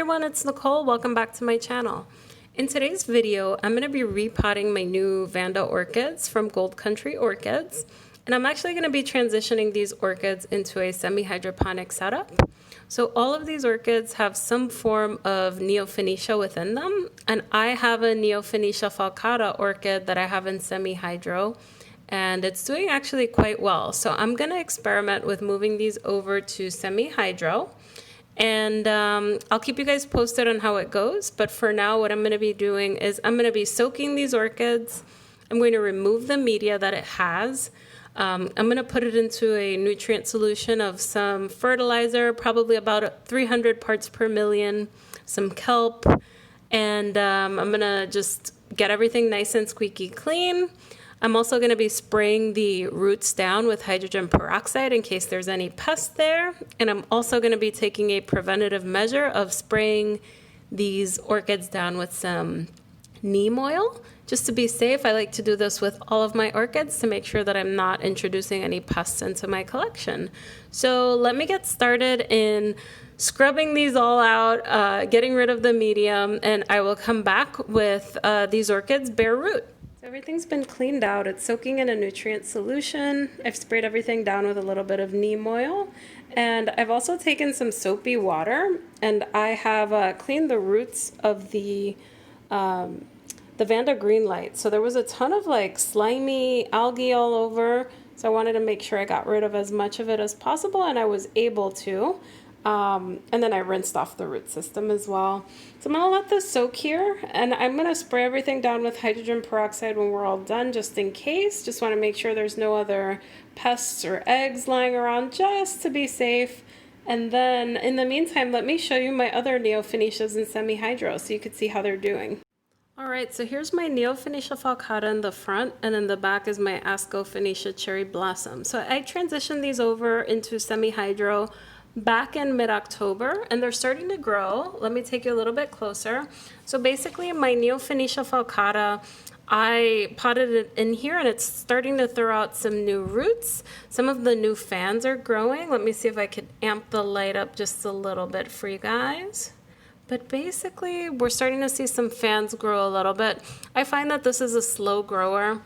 everyone, it's Nicole. Welcome back to my channel. In today's video, I'm going to be repotting my new Vanda orchids from Gold Country Orchids. And I'm actually going to be transitioning these orchids into a semi-hydroponic setup. So all of these orchids have some form of Neofinetia within them. And I have a Neofinetia falcata orchid that I have in semi-hydro. And it's doing actually quite well. So I'm going to experiment with moving these over to semi-hydro. And I'll keep you guys posted on how it goes. But for now, what I'm going to be doing is I'm going to be soaking these orchids. I'm going to remove the media that it has. I'm going to put it into a nutrient solution of some fertilizer, probably about 300 parts per million, some kelp, and I'm going to just get everything nice and squeaky clean. I'm also going to be spraying the roots down with hydrogen peroxide in case there's any pests there. And I'm also going to be taking a preventative measure of spraying these orchids down with some neem oil. Just to be safe, I like to do this with all of my orchids to make sure that I'm not introducing any pests into my collection. So let me get started in scrubbing these all out, getting rid of the medium, and I will come back with these orchids bare root. So everything's been cleaned out. It's soaking in a nutrient solution. I've sprayed everything down with a little bit of neem oil. And I've also taken some soapy water, and I have cleaned the roots of the Vanda green light. So there was a ton of like slimy algae all over. So I wanted to make sure I got rid of as much of it as possible, and I was able to. And then I rinsed off the root system as well. So I'm going to let this soak here, and I'm going to spray everything down with hydrogen peroxide when we're all done, just in case. Just want to make sure there's no other pests or eggs lying around, just to be safe. And then in the meantime, let me show you my other Neofinetias in semi-hydro so you can see how they're doing. All right, so here's my Neofinetia falcata in the front, and in the back is my Ascofinetia Cherry Blossom. So I transitioned these over into semi-hydro back in mid-October, and they're starting to grow. Let me take you a little bit closer. So basically my Neofinetia falcata, I potted it in here, and it's starting to throw out some new roots. Some of the new fans are growing. Let me see if I could amp the light up just a little bit for you guys. But basically, we're starting to see some fans grow a little bit. I find that this is a slow grower.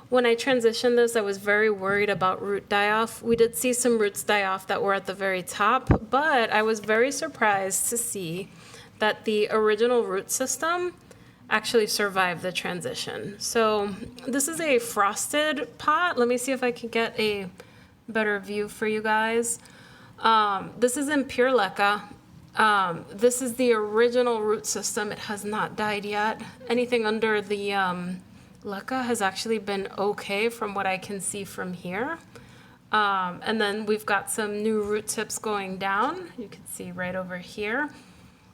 When I transitioned this, I was very worried about root die-off. We did see some roots die off that were at the very top, but I was very surprised to see that the original root system actually survived the transition. So this is a frosted pot. Let me see if I can get a better view for you guys. This is in pure LECA. This is the original root system. It has not died yet. Anything under the LECA has actually been okay from what I can see from here. And then we've got some new root tips going down. You can see right over here.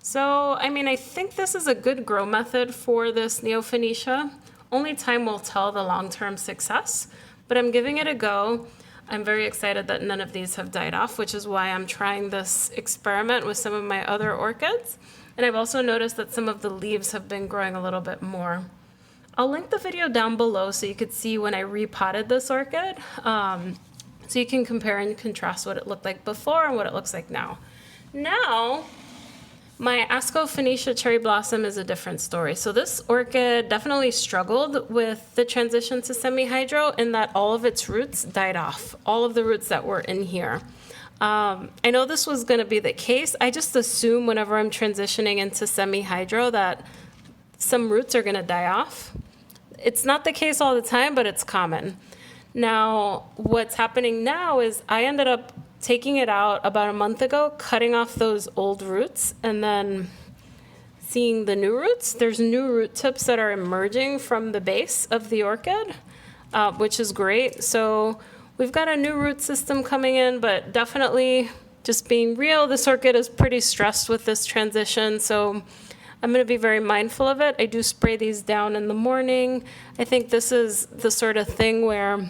So, I mean, I think this is a good grow method for this Neofinetia. Only time will tell the long-term success, but I'm giving it a go. I'm very excited that none of these have died off, which is why I'm trying this experiment with some of my other orchids. And I've also noticed that some of the leaves have been growing a little bit more. I'll link the video down below so you could see when I repotted this orchid, so you can compare and contrast what it looked like before and what it looks like now. Now, my Ascofinetia Cherry Blossom is a different story. So this orchid definitely struggled with the transition to semi-hydro in that all of its roots died off, all of the roots that were in here. I know this was going to be the case. I just assume whenever I'm transitioning into semi-hydro that some roots are going to die off. It's not the case all the time, but it's common. Now, what's happening now is I ended up taking it out about a month ago, cutting off those old roots, and then seeing the new roots. There's new root tips that are emerging from the base of the orchid, which is great. So we've got a new root system coming in, but definitely just being real, this orchid is pretty stressed with this transition. So I'm going to be very mindful of it. I do spray these down in the morning. I think this is the sort of thing where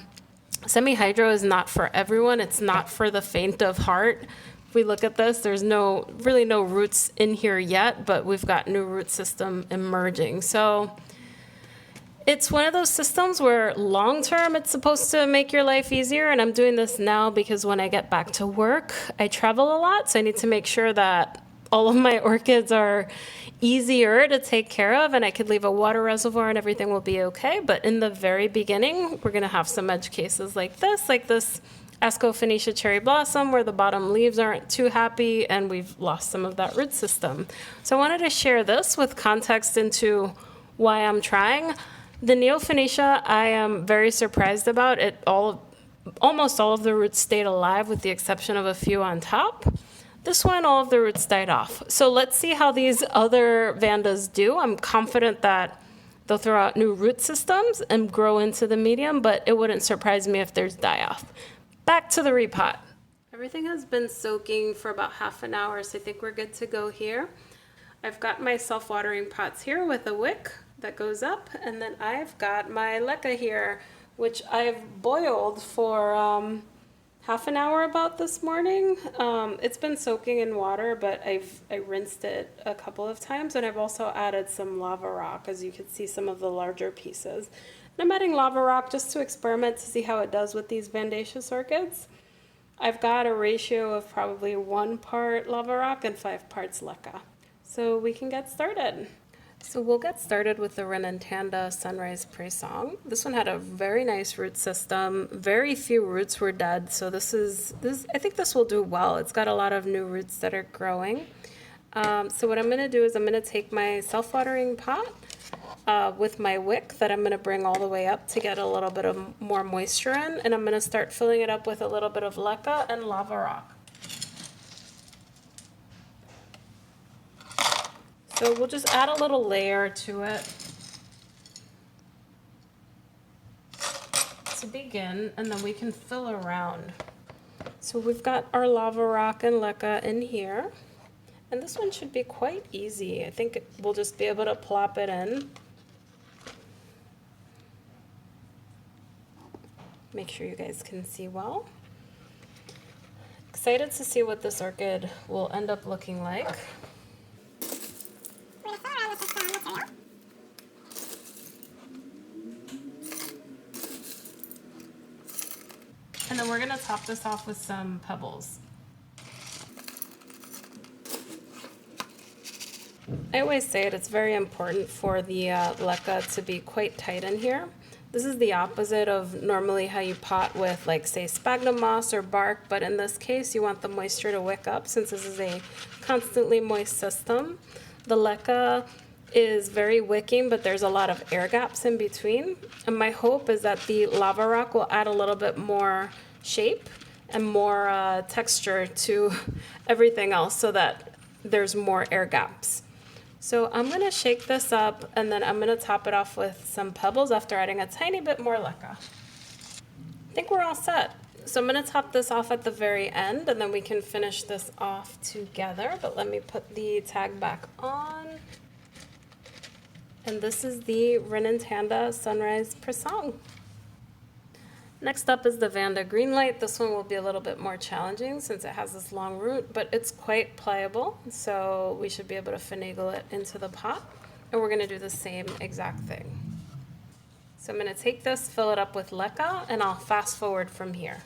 semi-hydro is not for everyone. It's not for the faint of heart. If we look at this, there's really no roots in here yet, but we've got new root system emerging. So it's one of those systems where long-term it's supposed to make your life easier, and I'm doing this now because when I get back to work, I travel a lot, so I need to make sure that all of my orchids are easier to take care of and I could leave a water reservoir and everything will be okay. But in the very beginning, we're gonna have some edge cases like this Ascofinetia Cherry Blossom, where the bottom leaves aren't too happy and we've lost some of that root system. So I wanted to share this with context into why I'm trying. The Neofinetia I am very surprised about. Almost all of the roots stayed alive with the exception of a few on top. This one, all of the roots died off. So let's see how these other Vandas do. I'm confident that they'll throw out new root systems and grow into the medium, but it wouldn't surprise me if there's die-off. Back to the repot. Everything has been soaking for about half an hour, so I think we're good to go here. I've got my self-watering pots here with a wick that goes up, and then I've got my LECA here, which I've boiled for half an hour about this morning. It's been soaking in water, but I rinsed it a couple of times, and I've also added some lava rock, as you can see some of the larger pieces. And I'm adding lava rock just to experiment to see how it does with these Vandaceous orchids. I've got a ratio of probably 1 part lava rock and 5 parts LECA. So we can get started. So we'll get started with the Repotting Sunrise Praisong. This one had a very nice root system. Very few roots were dead, so I think this will do well. It's got a lot of new roots that are growing. So what I'm going to do is I'm going to take my self-watering pot with my wick that I'm going to bring all the way up to get a little bit of more moisture in, and I'm going to start filling it up with a little bit of LECA and lava rock. So we'll just add a little layer to it to begin, and then we can fill around. So we've got our lava rock and LECA in here, and this one should be quite easy. I think we'll just be able to plop it in. Make sure you guys can see well. Excited to see what this orchid will end up looking like. And then we're going to top this off with some pebbles. I always say it's very important for the LECA to be quite tight in here. This is the opposite of normally how you pot with, like, say, sphagnum moss or bark, but in this case you want the moisture to wick up since this is a constantly moist system. The LECA is very wicking, but there's a lot of air gaps in between. And my hope is that the lava rock will add a little bit more shape and more texture to everything else so that there's more air gaps. So I'm going to shake this up, and then I'm going to top it off with some pebbles after adding a tiny bit more LECA. I think we're all set. So I'm going to top this off at the very end, and then we can finish this off together. But let me put the tag back on. And this is the Repotting Sunrise Praisong. Next up is the Vanda Greenlight. This one will be a little bit more challenging since it has this long root, but it's quite pliable, so we should be able to finagle it into the pot. And we're going to do the same exact thing. So I'm going to take this, fill it up with LECA, and I'll fast forward from here.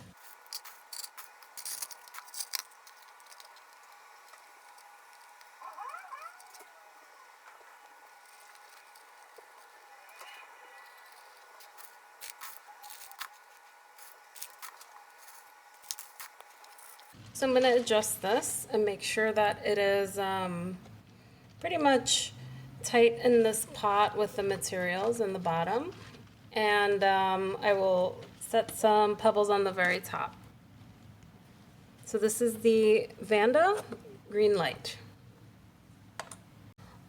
So I'm going to adjust this and make sure that it is pretty much tight in this pot with the materials in the bottom. And I will set some pebbles on the very top. So this is the Vanda Greenlight.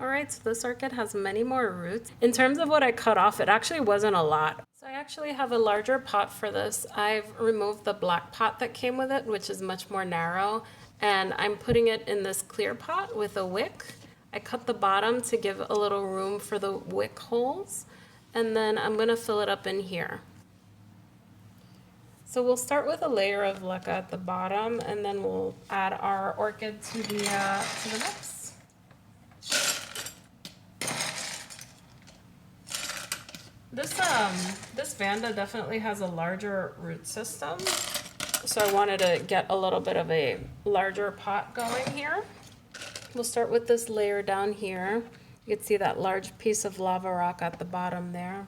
All right, so this orchid has many more roots. In terms of what I cut off, it actually wasn't a lot. So I actually have a larger pot for this. I've removed the black pot that came with it, which is much more narrow, and I'm putting it in this clear pot with a wick. I cut the bottom to give a little room for the wick holes, and then I'm going to fill it up in here. So we'll start with a layer of LECA at the bottom, and then we'll add our orchid to the mix. This Vanda definitely has a larger root system, so I wanted to get a little bit of a larger pot going here. we'll start with this layer down here. You can see that large piece of lava rock at the bottom there.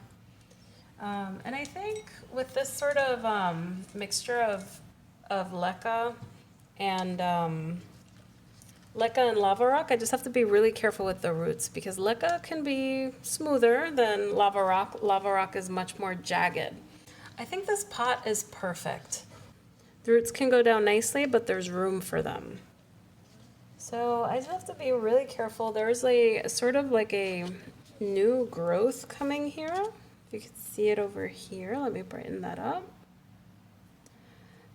And I think with this sort of mixture of LECA and LECA and lava rock, I just have to be really careful with the roots because LECA can be smoother than lava rock. Lava rock is much more jagged. I think this pot is perfect. The roots can go down nicely, but there's room for them. So I just have to be really careful. There's a sort of like a new growth coming here. You can see it over here. Let me brighten that up.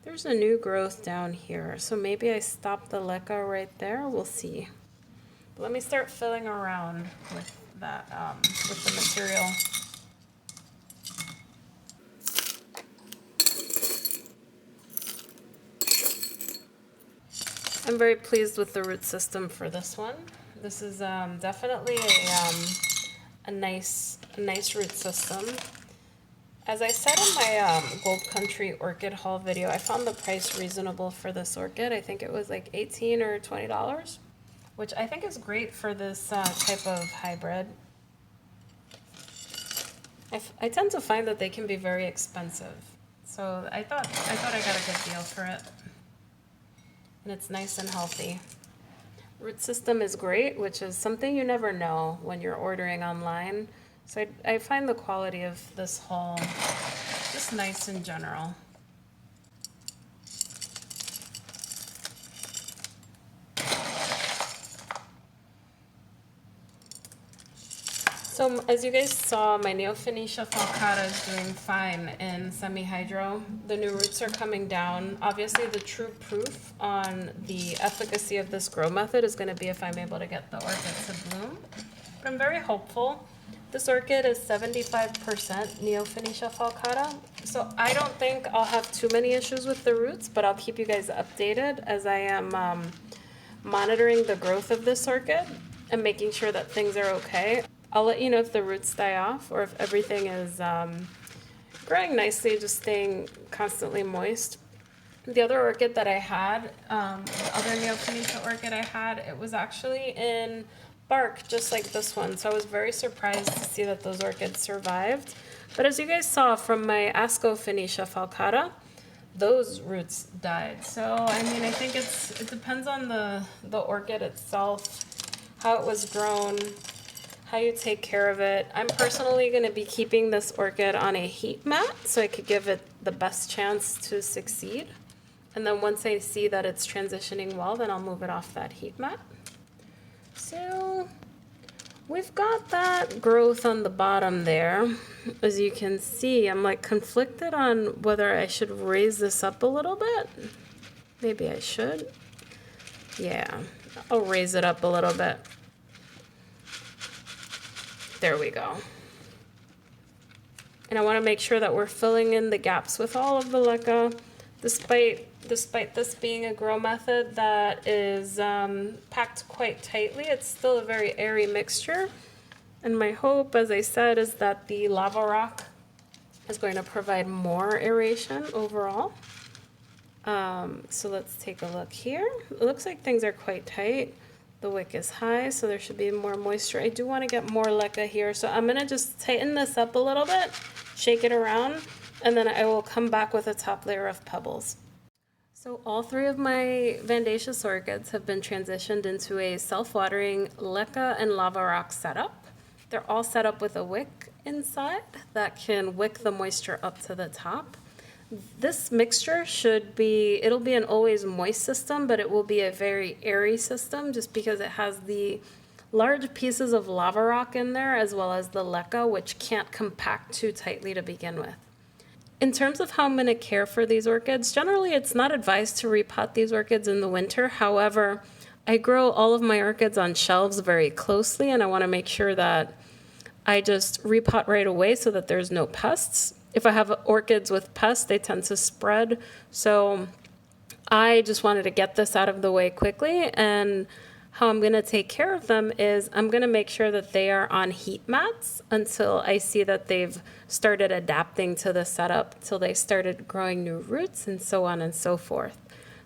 There's a new growth down here. So maybe I stop the LECA right there. We'll see. But let me start filling around with that, with the material. I'm very pleased with the root system for this one. This is definitely a nice root system. As I said in my Gold Country Orchid haul video, I found the price reasonable for this orchid. I think it was like $18 or $20, which I think is great for this type of hybrid. I tend to find that they can be very expensive, so I thought I got a good deal for it. And it's nice and healthy. Root system is great, which is something you never know when you're ordering online. So I find the quality of this haul just nice in general. So as you guys saw, my Neofinetia falcata is doing fine in Semi Hydro. The new roots are coming down. Obviously the true proof on the efficacy of this grow method is going to be if I'm able to get the orchid to bloom. But I'm very hopeful. This orchid is 75% Neofinetia falcata, so I don't think I'll have too many issues with the roots, but I'll keep you guys updated as I am monitoring the growth of this orchid and making sure that things are okay. I'll let you know if the roots die off or if everything is growing nicely, just staying constantly moist. The other orchid that I had, the other Neofinetia orchid I had, it was actually in bark just like this one, so I was very surprised to see that those orchids survived. But as you guys saw from my Ascofinetia falcata, those roots died. So I mean, I think it depends on the orchid itself, how it was grown, how you take care of it. I'm personally going to be keeping this orchid on a heat mat so I could give it the best chance to succeed. And then once I see that it's transitioning well, then I'll move it off that heat mat. So we've got that growth on the bottom there. As you can see, I'm like conflicted on whether I should raise this up a little bit. Maybe I should. Yeah, I'll raise it up a little bit. There we go. And I want to make sure that we're filling in the gaps with all of the LECA. Despite this being a grow method that is packed quite tightly, it's still a very airy mixture. And my hope, as I said, is that the lava rock is going to provide more aeration overall. So let's take a look here. It looks like things are quite tight. The wick is high, so there should be more moisture. I do want to get more LECA here, so I'm going to just tighten this up a little bit, shake it around, and then I will come back with a top layer of pebbles. So all three of my Vandaceous orchids have been transitioned into a self-watering LECA and lava rock setup. They're all set up with a wick inside that can wick the moisture up to the top. This mixture it'll be an always moist system, but it will be a very airy system just because it has the large pieces of lava rock in there as well as the LECA, which can't compact too tightly to begin with. In terms of how I'm going to care for these orchids, generally it's not advised to repot these orchids in the winter. However, I grow all of my orchids on shelves very closely, and I want to make sure that I just repot right away so that there's no pests. If I have orchids with pests, they tend to spread. So I just wanted to get this out of the way quickly. And how I'm going to take care of them is I'm going to make sure that they are on heat mats until I see that they've started adapting to the setup, till they started growing new roots and so on and so forth.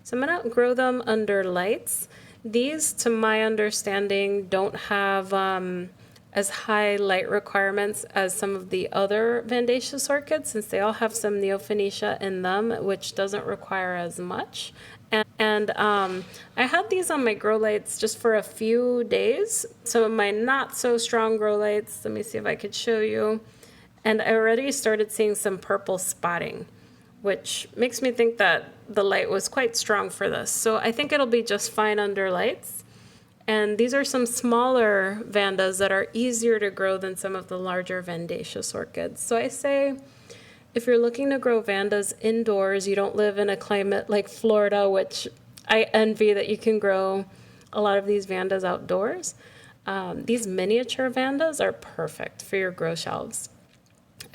So I'm going to grow them under lights. These, to my understanding, don't have as high light requirements as some of the other Vandaceous orchids, since they all have some Neofinetia in them, which doesn't require as much. And I had these on my grow lights just for a few days. Some of my not so strong grow lights. Let me see if I could show you. And I already started seeing some purple spotting, which makes me think that the light was quite strong for this. So I think it'll be just fine under lights. And these are some smaller Vandas that are easier to grow than some of the larger Vandaceous orchids. So I say, if you're looking to grow Vandas indoors, you don't live in a climate like Florida, which I envy that you can grow a lot of these Vandas outdoors. These miniature Vandas are perfect for your grow shelves.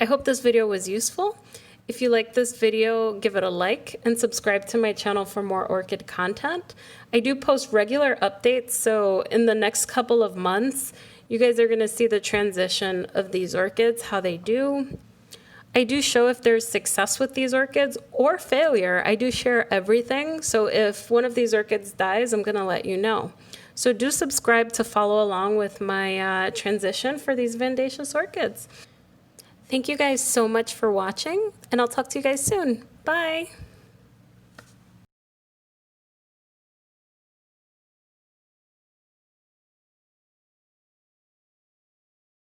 I hope this video was useful. If you like this video, give it a like and subscribe to my channel for more orchid content. I do post regular updates, so in the next couple of months, you guys are going to see the transition of these orchids, how they do. I do show if there's success with these orchids or failure. I do share everything, so if one of these orchids dies, I'm going to let you know. So do subscribe to follow along with my transition for these Vandaceous orchids. Thank you guys so much for watching, and I'll talk to you guys soon. Bye!